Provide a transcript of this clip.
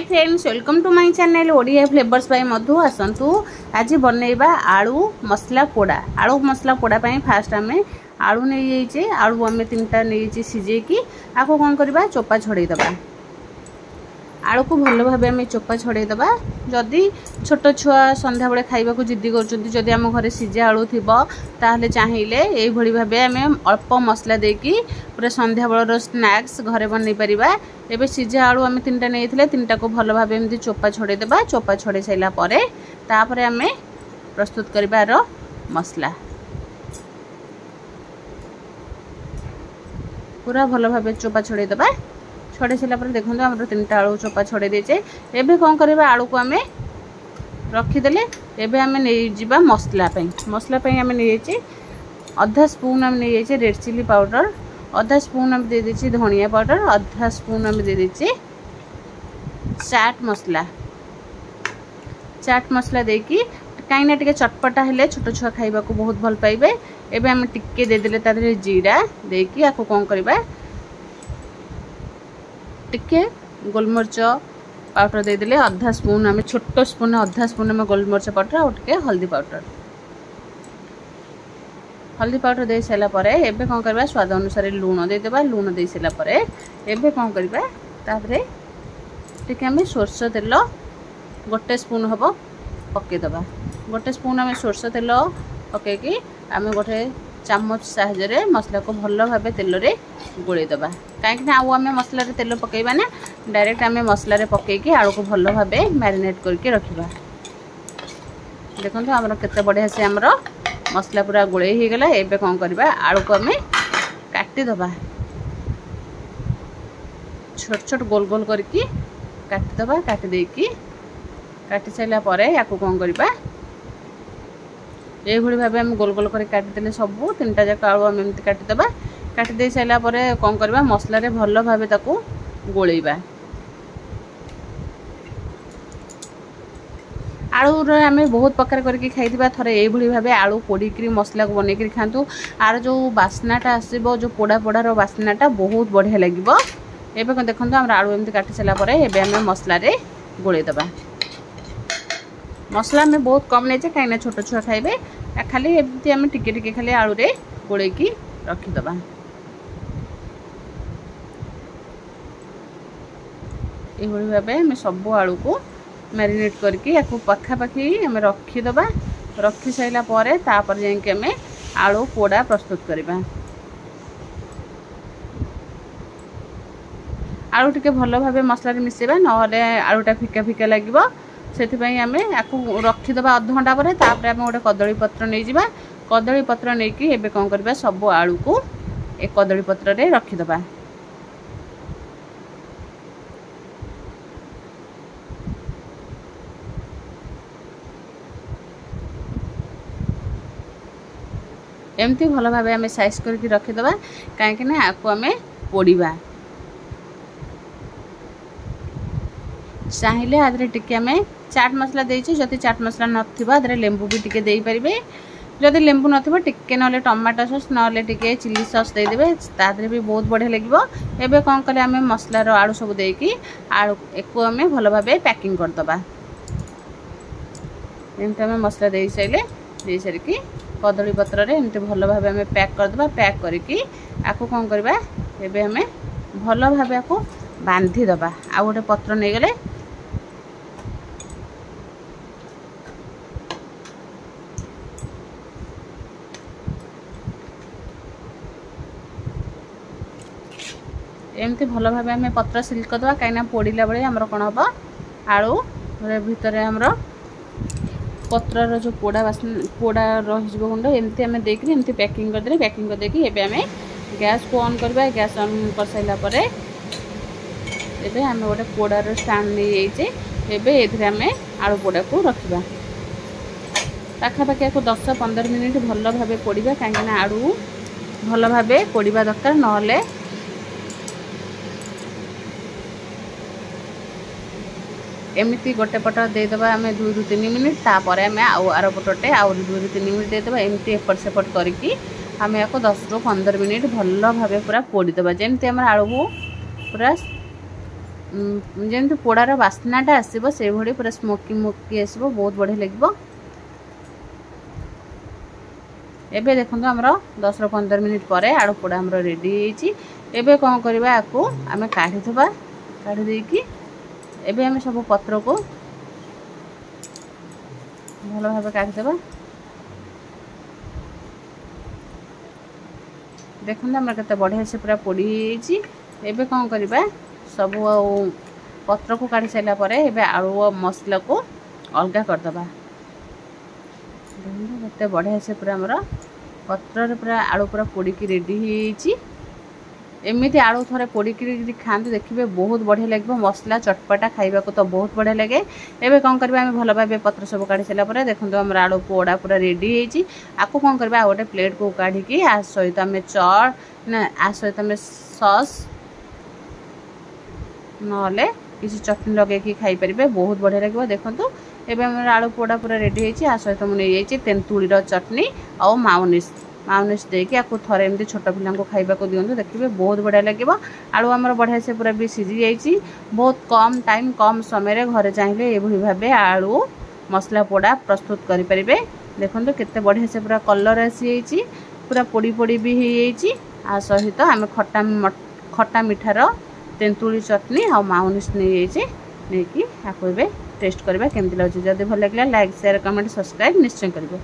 Hi friends, welcome to my channel Odia flavours by Madhu. आसतु आज बनैबा आलू मसला पोड़ा। आलू मसला पोड़ा पाई फास्ट आम आलू नहीं जाइए। आलू आम 3टा नहीं सिझेकी आपको कौन करवा चोपा छड़ेदबा। आलू को भल भाव आम चोपा छड़ेदबा। जदि छोट छुआ संध्या बेले खाइबा को जिद्दी कर आम घरे सिझा आलू थी ताहले चाहिए यही भाव आम अल्प मसला देकी पूरा संध्या बेलर स्नैक्स घरे बनई पारिबा। एबे सिझा आलू आम 3टा नहीं 3टा को भल भाव एमती चोपा छड़ेदबा। चोपा छड़े सारा तापर आम प्रस्तुत करार मसला पूरा भल भाव चोपा छड़ेदबा। छड़े सारा देखो आम 3टा आलू चोपा छड़े देचे। एबे कौन करबा आलू को आम रखीदे। एबे आम नहीं मसला मसला आम नहीं आधा स्पून आम नहीं रेड चिली पाउडर, आधा स्पून आम दे देछि धनिया पाउडर, आधा स्पून आम दे देछि चाट मसला देकी कहीं टे चटपटा हेले छोट छुआ खाइबा को बहुत भल पाइबे। एबे आम टिके दे देले ता देहरे जीरा देकी आपको कौन करबा टिके गोलमरिच पाउडर दे देले आधा स्पून आम छोट स्पून आधा स्पून आम गोलमरिच पाउडर और टिके हल्दी पाउडर दे सारा परे एबे कौन करबा स्वाद अनुसार लूण दे देबा। लूण दे सारा परे एबे कौन करबा तापरे टिके आम सोरष तेल गोटे स्पून हबो पके दबा। गोटे स्पून आम सोरष तेल पकेकी आम गोटे चामच साहाय्य मसला को भल भाव तेल रे गोले दबा। कहीं आउ आम मसला रे तेल पकेबा ना डायरेक्ट आम मसला रे पकेकी आलू को भल भाव मैरिनेट करके रखिबा। देखो आमर केते बढ़िया से आमर मसला पूरा गोले ही गला। एबे कौन करबा आलू को आम काटी दबा। छोट छोट गोल गोल करके काटी दबा। काटी देकी काटी सारा परे याकू कौन करबा ये भाव आम गोल गोल कर काटिदेले सबू 3टा जाक आलू आम एमती काटिदबा। काटी दे सारा परे कौन करबा मसला रे भल भाव ताकू गोलेबा। आलू रे आम बहुत प्रकार करके खाइबा। थरे ये भाव आलू पोड़ी मसला को बनई खातु। आर जो बास्नाटा आसो जो पोड़ा पोड़ार बास्नाटा बहुत बढ़िया लगे। एबे देखो आम आलू एमती काटी सारा परे एबे आम मसला रे गोले दबा। मसला आम बहुत कम नहीं कहीं छोट छुआ खाइबे खाली एमती आम टिके टिके खाली आलू रे गोलेकी रखीदबा। ये भाव आम सबू आलू को मैरिनेट करके या पखापाखि आम रखीदबा। रखी सारा परे तापर जाके आम आलू पोड़ा प्रस्तुत करबा। आलू टिके भल भाव मसला रे मिसेबा नहले आलूटा फिका फिका लगे। से आम या रखीदबा अध घंटा पर तापर आम गोटे कदली पत्र नहीं जावा। कदली पत्र नहीं कि एबे कौन करबा सब आलू को एक कदली पत्र रे रखीदबा। एमती भल भाव आम साइज करके रखीदबा कहीं आपको आम पोड़ा चाहिए। आदरे टिके आम चाट मसला देछि। जदि चाट मसला नथिबा आदरे लेंबू भी टिके देई परिबे। जदि लेंबू नथिबा टिके नले टमाटो सॉस नले टिके चिली सॉस दे देबे तादरे भी बहुत बढ़िया लगिबो। एबे कोन कले आम मसला रो आलू सब देकी आलू एको आम भल भाव पैकिंग कर दबा। एमते आम मसला दे साइले दे सारिकी कदली पत्र रे एमते भल भाव आम पैक कर दबा। पैक करके आको कोन करबा एबे आम भल भाव आको बांधी दबा। आ गोटे पत्र नहीं गले एमती भल भाव आम पत्र सिल करदे कहीं पोड़ा बेले आमर कौन हम आलू भितर आमर पत्रर जो पोड़ा पोड़ा रही गुंड एमती आम देकर एमती पैकिंग करदे। पैकिंग करदेकी एबे आम गैस को ऑन करबा। गैस ऑन कर साइला परे एबे आम गोटे पोड़ार स्टैंड नहीं जाइए। एबे एथिरे आम आलू पोड़ा को रखा पाखापाखि 10-15 मिनिट भल भाव पोड़ा कहीं आलू भल भाव पोड़ा दरकार नहले एमती गोटे पट देदेबा आम 2-3 मिनिट तापर आम आर पटे आउ 2-3 मिनिट देदेबा। एमती एपट सेपट करके आम या 10-15 मिनिट भल भाव पूरा पोड़ीदेबा। जमती आम आलू पूरा जमी पोड़ार बास्नाटा आसो से भाई पूरा स्मोकी मोकी आसो बहुत बढ़िया लगे। एबे देखो आमर 10-15 मिनिट पर आलू पोड़ा आमर रेडी होबे कौन करवा आपको आम काढ़ीवा काढ़ी देकी एबे आम सब पत्र को भल भाव काढ़ीदेवा। देखो आम के बढ़िया से पूरा पोड़ी एबे कौन करवा सब पत्र को काढ़ी सारा पर एबे आलू और मसला को अलग करदे। केते बढ़िया से पूरा आमर पत्र पूरा आलू पूरा पोड़ी रेडी एमती आलू थोड़े पोड़ी खाते देखिए बहुत बढ़िया लगे। मसला चटपटा खाइबा को तो बहुत बढ़िया लगे। एबे कौन करबा आम भल भाव पत्र सब काढ़ी सारा पर देखो आम आलू पोड़ा पूरा रेडी आपको कौन करबा गोटे प्लेट को काढ़ी आ सहित आम आ सहित आम सॉस नले किसी चटनी लगे खाई परिबे बहुत बढ़िया लगे। देखो एबे आम आलू पोड़ा पूरा रेडी आ सहित मुझे तेंतुलीर चटनी और माउनिस देकी आपको थोड़े एमती छोट पिला खाइबा को दिंतु देखिए बहुत बढ़िया लगे। आलू आमर बढ़िया से पूरा भी सीझी जाइए बहुत कम टाइम कम समय घरे चाहिए ये भाव आलू मसला पोड़ा प्रस्तुत करें। देखो केते बढ़िया से पूरा कलर आसी पूरा पोड़ी पोड़ी भी हो सहित आम खट्टा मिठार तेंतुली चटनी और माउनिस नहीं आपको टेस्ट करवा केमती लगे। जब भल लगे लाइक शेयर कमेंट सब्सक्राइब निश्चय करेंगे।